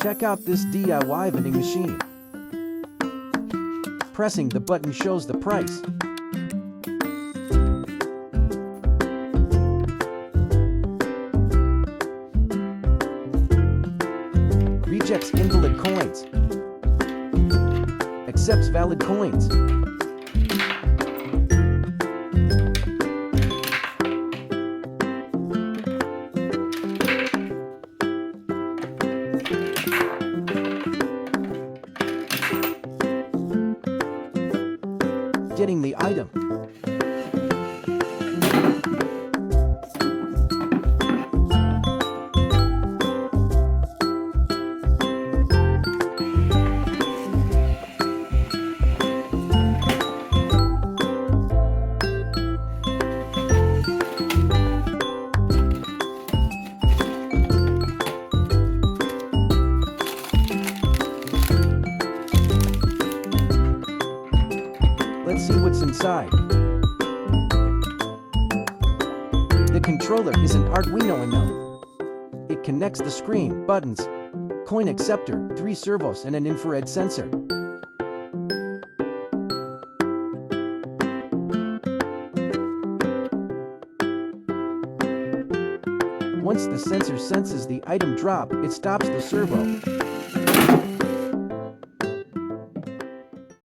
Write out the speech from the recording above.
Check out this DIY vending machine. Pressing the button shows the price. Rejects invalid coins. Accepts valid coins. Getting the item. Let's see what's inside. The controller is an Arduino Uno. It connects the screen, buttons, coin acceptor, 3 servos and an infrared sensor. Once the sensor senses the item drop, it stops the servo.